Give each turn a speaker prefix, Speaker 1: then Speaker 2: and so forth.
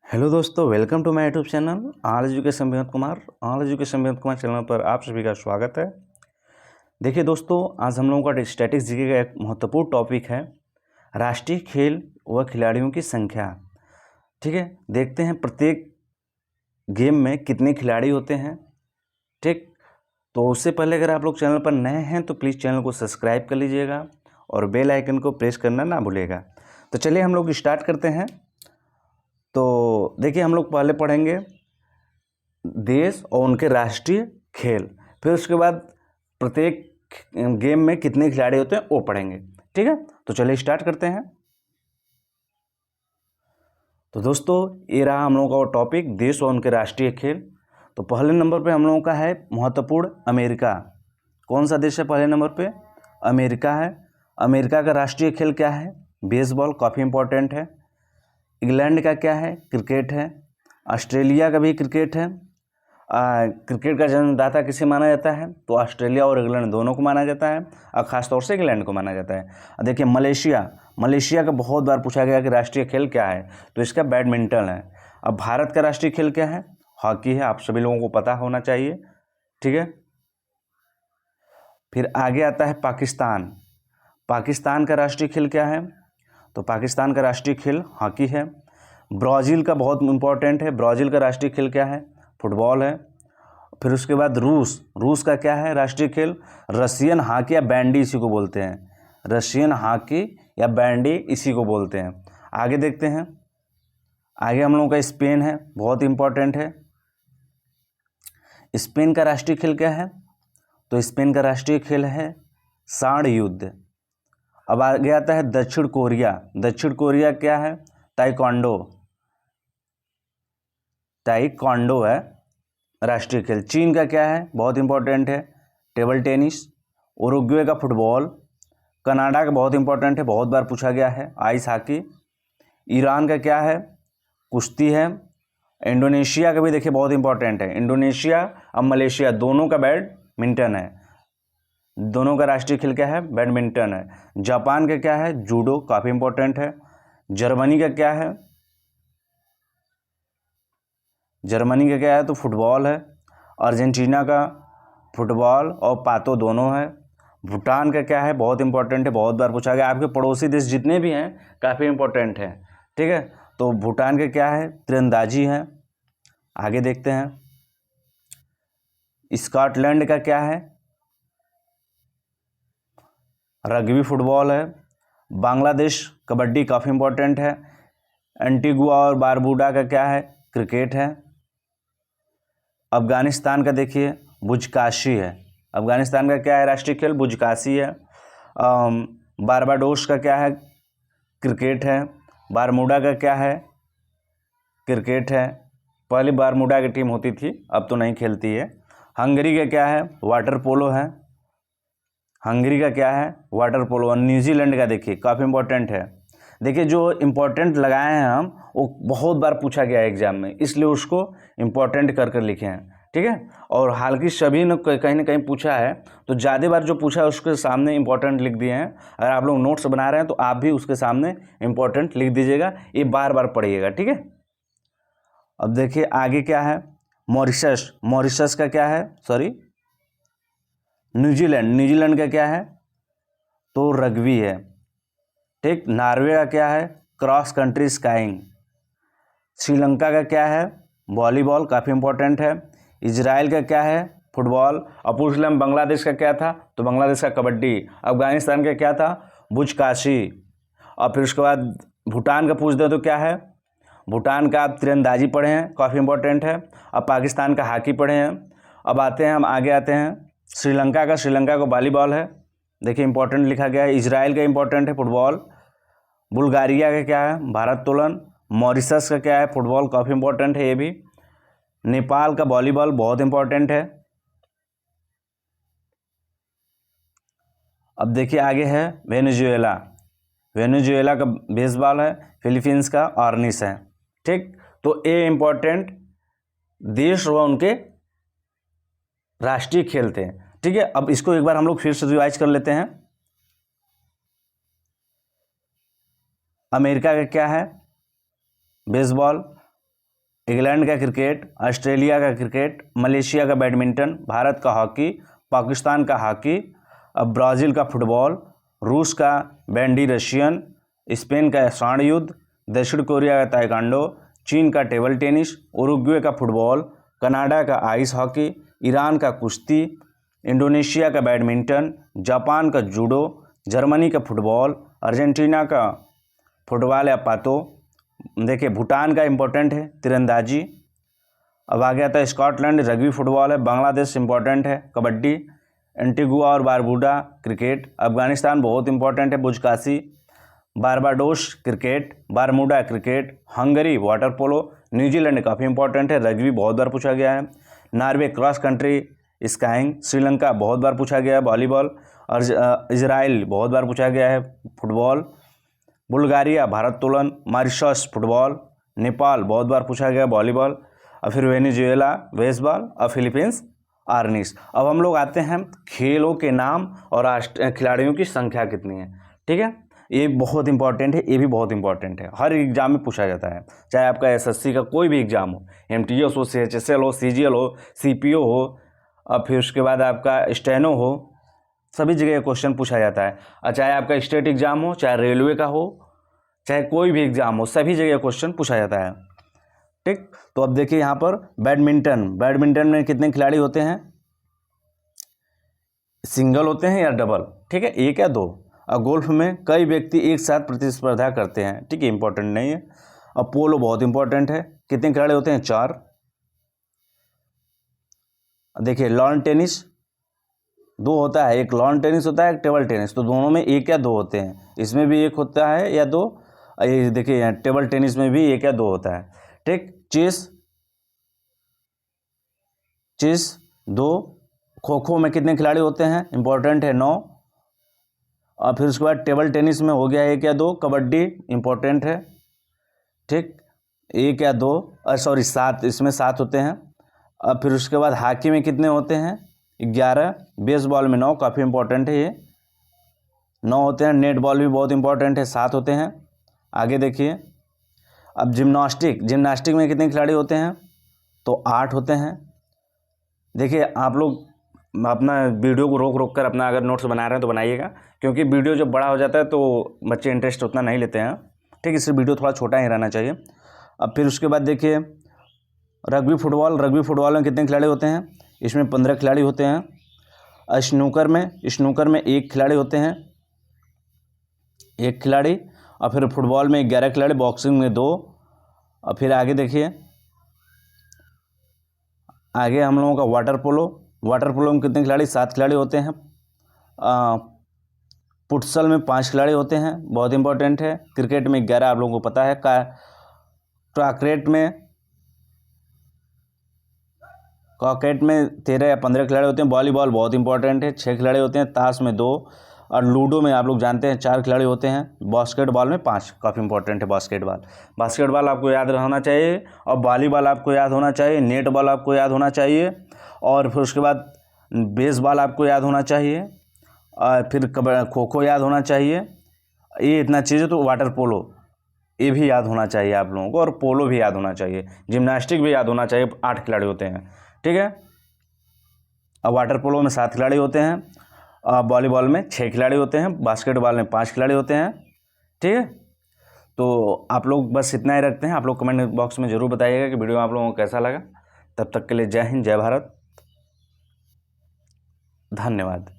Speaker 1: Hello दोस्तों, welcome to my YouTube channel all education Vinod Kumar channel पर आप सभी का स्वागत है। देखिए दोस्तों, आज हम लोगों का स्टैटिक्स जीके का एक महत्वपूर्ण टॉपिक है राष्ट्रीय खेल व खिलाड़ियों की संख्या। ठीक है, देखते हैं प्रत्येक गेम में कितने खिलाड़ी होते हैं। ठीक, तो उससे पहले अगर आप लोग चैनल पर नए हैं तो प्लीज़ चैनल को सब्सक्राइब कर लीजिएगा और बेल आइकन को प्रेस करना ना भूलिएगा। तो चलिए हम लोग स्टार्ट करते हैं। तो देखिए, हम लोग पहले पढ़ेंगे देश और उनके राष्ट्रीय खेल, फिर उसके बाद प्रत्येक गेम में कितने खिलाड़ी होते हैं वो पढ़ेंगे। ठीक है, तो चलिए स्टार्ट करते हैं। तो दोस्तों, ये रहा हम लोगों का टॉपिक, देश और उनके राष्ट्रीय खेल। तो पहले नंबर पे हम लोगों का है महत्वपूर्ण अमेरिका। कौन सा देश है पहले नंबर पे? अमेरिका है। अमेरिका का राष्ट्रीय खेल क्या है? बेसबॉल, काफ़ी इंपॉर्टेंट है। इंग्लैंड का क्या है? क्रिकेट है। ऑस्ट्रेलिया का भी क्रिकेट है। क्रिकेट का जन्मदाता किसे माना जाता है? तो ऑस्ट्रेलिया और इंग्लैंड दोनों को माना जाता है और ख़ासतौर से इंग्लैंड को माना जाता है। देखिए मलेशिया का बहुत बार पूछा गया कि राष्ट्रीय खेल क्या है, तो इसका बैडमिंटन है। अब भारत का राष्ट्रीय खेल क्या है? हॉकी है, आप सभी लोगों को पता होना चाहिए। ठीक है, फिर आगे आता है पाकिस्तान का राष्ट्रीय खेल क्या है? तो पाकिस्तान का राष्ट्रीय खेल हॉकी है। ब्राज़ील का बहुत इंपॉर्टेंट है, ब्राज़ील का राष्ट्रीय खेल क्या है? फुटबॉल है। फिर उसके बाद रूस का क्या है राष्ट्रीय खेल? रशियन हॉकी या बैंडी इसी को बोलते हैं। रशियन हॉकी या बैंडी इसी को बोलते हैं। आगे देखते हैं, आगे हम लोगों का स्पेन है, बहुत इंपॉर्टेंट है। स्पेन का राष्ट्रीय खेल क्या है? तो स्पेन का राष्ट्रीय खेल है सांड युद्ध। अब आगे आता है दक्षिण कोरिया क्या है? ताइक्वांडो है राष्ट्रीय खेल। चीन का क्या है? बहुत इंपॉर्टेंट है, टेबल टेनिस। उरुग्वे का फुटबॉल। कनाडा का बहुत इंपॉर्टेंट है, बहुत बार पूछा गया है, आइस हॉकी। ईरान का क्या है? कुश्ती है। इंडोनेशिया का भी देखिए बहुत इंपॉर्टेंट है, इंडोनेशिया और मलेशिया दोनों का बैडमिंटन है। दोनों का राष्ट्रीय खेल क्या है? बैडमिंटन है। जापान का क्या है? जूडो, काफ़ी इंपॉर्टेंट है। जर्मनी का क्या है? तो फुटबॉल है। अर्जेंटीना का फुटबॉल और पातो दोनों है। भूटान का क्या है? बहुत इंपॉर्टेंट है, बहुत बार पूछा गया। आपके पड़ोसी देश जितने भी हैं काफ़ी इंपॉर्टेंट हैं। ठीक है, तो भूटान का क्या है? तीरंदाजी है। आगे देखते हैं, स्कॉटलैंड का क्या है? रग्बी फुटबॉल है। बांग्लादेश कबड्डी काफ़ी इंपॉर्टेंट है। एंटीगुआ और बारबूडा का क्या है? क्रिकेट है। अफ़गानिस्तान का देखिए बुजकाशी है। अफ़गानिस्तान का क्या है राष्ट्रीय खेल? बुजकाशी है। बारबाडोस का क्या है? क्रिकेट है। बारमूडा का क्या है? क्रिकेट है। पहले बारमूडा की टीम होती थी, अब तो नहीं खेलती है। हंगरी का क्या है? वाटर पोलो है। और न्यूजीलैंड का देखिए काफ़ी इंपॉर्टेंट है। देखिए, जो इम्पोर्टेंट लगाए हैं हम, वो बहुत बार पूछा गया है एग्जाम में, इसलिए उसको इम्पोर्टेंट कर लिखे हैं। ठीक है, और हालांकि सभी ने कहीं ना कहीं पूछा है, तो ज़्यादा बार जो पूछा है उसके सामने इम्पोर्टेंट लिख दिए हैं। अगर आप लोग नोट्स बना रहे हैं तो आप भी उसके सामने इम्पोर्टेंट लिख दीजिएगा, ये बार बार पढ़िएगा। ठीक है, अब देखिए आगे क्या है। मॉरिशस का क्या है? न्यूजीलैंड का क्या है? तो रग्बी है। ठीक, नॉर्वे का क्या है? Cross country skiing. श्रीलंका का क्या है? वॉलीबॉल, काफ़ी इंपॉर्टेंट है। इजराइल का क्या है? फुटबॉल। अब पूछ लें बांग्लादेश का क्या था? तो बांग्लादेश का कबड्डी। अफगानिस्तान का क्या था? बुजकाशी। और फिर उसके बाद भूटान का पूछ दे तो क्या है? भूटान का आप तीरंदाजी पढ़े हैं, काफ़ी इंपॉर्टेंट है। अब पाकिस्तान का हॉकी पढ़े हैं। अब आगे आते हैं श्रीलंका का वॉलीबॉल है, देखिए इंपॉर्टेंट लिखा गया है। इजराइल का इंपॉर्टेंट है फुटबॉल। बुल्गारिया का क्या है? भारोत्तोलन। मॉरिशस का क्या है? फुटबॉल, काफ़ी इंपॉर्टेंट है ये भी। नेपाल का वॉलीबॉल बहुत इंपॉर्टेंट है। अब देखिए आगे है वेनेजुएला का बेसबॉल है। फिलीपींस का ऑर्निस है। ठीक, तो ये इंपॉर्टेंट देश व उनके राष्ट्रीय खेल थे। ठीक है, अब इसको एक बार हम लोग फिर से रिवाइज कर लेते हैं। अमेरिका का क्या है? बेसबॉल। इंग्लैंड का क्रिकेट, ऑस्ट्रेलिया का क्रिकेट, मलेशिया का बैडमिंटन, भारत का हॉकी, पाकिस्तान का हॉकी, अब ब्राज़ील का फुटबॉल, रूस का बैंडी रशियन, स्पेन का स्वर्ण युद्ध, दक्षिण कोरिया का ताइक्वांडो, चीन का टेबल टेनिस, उरुग्वे का फुटबॉल, कनाडा का आइस हॉकी, ईरान का कुश्ती, इंडोनेशिया का बैडमिंटन, जापान का जूडो, जर्मनी का फुटबॉल, अर्जेंटीना का फुटबॉल या पातो, देखिए भूटान का इम्पोर्टेंट है तीरंदाजी। अब आ गया था स्कॉटलैंड रग्बी फुटबॉल है, बांग्लादेश इम्पोर्टेंट है कबड्डी, एंटीगुआ और बारबूडा क्रिकेट, अफगानिस्तान बहुत इंपॉर्टेंट है buzkashi, Barbados cricket, Bermuda cricket, Hungary water polo, New Zealand काफ़ी इंपॉर्टेंट है, रग्बी बहुत बार पूछा गया है, Norway cross country skiing, Sri Lanka बहुत बार पूछा गया है वॉलीबॉल, और इजराइल बहुत बार पूछा गया है फुटबॉल, बुल्गारिया भारोत्तोलन, मॉरिशस फुटबॉल, नेपाल बहुत बार पूछा गया वॉलीबॉल, और फिर वेनेजुएला बेसबॉल, और फिलीपींस आर्निस। अब हम लोग आते हैं खेलों के नाम और खिलाड़ियों की संख्या कितनी है। ठीक है, ये बहुत इंपॉर्टेंट है, ये भी बहुत इंपॉर्टेंट है, हर एग्जाम में पूछा जाता है, चाहे आपका एसएससी का कोई भी एग्जाम हो, एमटीएस हो, सीएचएसएल हो, सीजीएल हो, सीपीओ हो, और फिर उसके बाद आपका स्टेनो हो, सभी जगह क्वेश्चन पूछा जाता है। और चाहे आपका स्टेट एग्जाम हो, चाहे रेलवे का हो, चाहे कोई भी एग्जाम हो, सभी जगह क्वेश्चन पूछा जाता है। ठीक, तो अब देखिए यहाँ पर बैडमिंटन में कितने खिलाड़ी होते हैं, सिंगल होते हैं या डबल, ठीक है, एक या दो। और गोल्फ में कई व्यक्ति एक साथ प्रतिस्पर्धा करते हैं, ठीक है, इंपॉर्टेंट नहीं है। अब पोलो बहुत इंपॉर्टेंट है, कितने खिलाड़ी होते हैं, 4। देखिए लॉन टेनिस 2 होता है, एक लॉन टेनिस होता है, एक टेबल टेनिस, तो दोनों में 1 या 2 होते हैं, इसमें भी 1 होता है या 2, ये देखिए टेबल टेनिस में भी 1 या 2 होता है। ठीक, चेस 2, खो खो में कितने खिलाड़ी होते हैं, इंपॉर्टेंट है 9, और फिर उसके बाद टेबल टेनिस में हो गया 1 या 2, कबड्डी इंपॉर्टेंट है, ठीक, 1 या 2, 7, इसमें 7 होते हैं। अब फिर उसके बाद हॉकी में कितने होते हैं, 11, बेसबॉल में 9, काफ़ी इंपॉर्टेंट है, ये 9 होते हैं, नेट बॉल भी बहुत इंपॉर्टेंट है, 7 होते हैं। आगे देखिए, अब जिम्नास्टिक में कितने खिलाड़ी होते हैं, तो 8 होते हैं। देखिए आप लोग अपना वीडियो को रोक कर अपना अगर नोट्स बना रहे हैं तो बनाइएगा, क्योंकि वीडियो जब बड़ा हो जाता है तो बच्चे इंटरेस्ट उतना नहीं लेते हैं, ठीक, इसलिए वीडियो थोड़ा छोटा ही रहना चाहिए। अब फिर उसके बाद देखिए रग्बी फुटबॉल में कितने खिलाड़ी होते हैं, इसमें 15 खिलाड़ी होते हैं। स्नूकर में 1 खिलाड़ी होते हैं, 1 खिलाड़ी, और फिर फुटबॉल में 11 खिलाड़ी, बॉक्सिंग में 2, और फिर आगे देखिए, आगे हम लोगों का वाटर पोलो में कितने खिलाड़ी, 7 खिलाड़ी होते हैं। फुटसल में 5 खिलाड़ी होते हैं, बहुत इंपॉर्टेंट है। क्रिकेट में 11 आप लोगों को पता है। क्रिकेट में 13 या 15 खिलाड़ी होते हैं। वॉलीबॉल बहुत इंपॉर्टेंट है, 6 खिलाड़ी होते हैं। ताश में 2, और लूडो में आप लोग जानते हैं 4 खिलाड़ी होते हैं। बास्केटबॉल में 5, काफ़ी इंपॉर्टेंट है बास्केटबॉल आपको याद होना चाहिए, और वॉलीबॉल आपको याद होना चाहिए, नेट बॉल आपको याद होना चाहिए, और फिर उसके बाद बेसबॉल आपको याद होना चाहिए, और फिर खो खो याद होना चाहिए। ये इतना चीज़ें, तो वाटर पोलो ये भी याद होना चाहिए आप लोगों को, और पोलो भी याद होना चाहिए, जिम्नास्टिक भी याद होना चाहिए। 8 खिलाड़ी होते हैं, ठीक है। अब वाटर पोलो में 7 खिलाड़ी होते हैं, वॉलीबॉल में 6 खिलाड़ी होते हैं, बास्केटबॉल में 5 खिलाड़ी होते हैं, ठीक है। तो आप लोग बस इतना ही रखते हैं। आप लोग कमेंट बॉक्स में ज़रूर बताइएगा कि वीडियो आप लोगों को कैसा लगा। तब तक के लिए जय हिंद, जय भारत, धन्यवाद।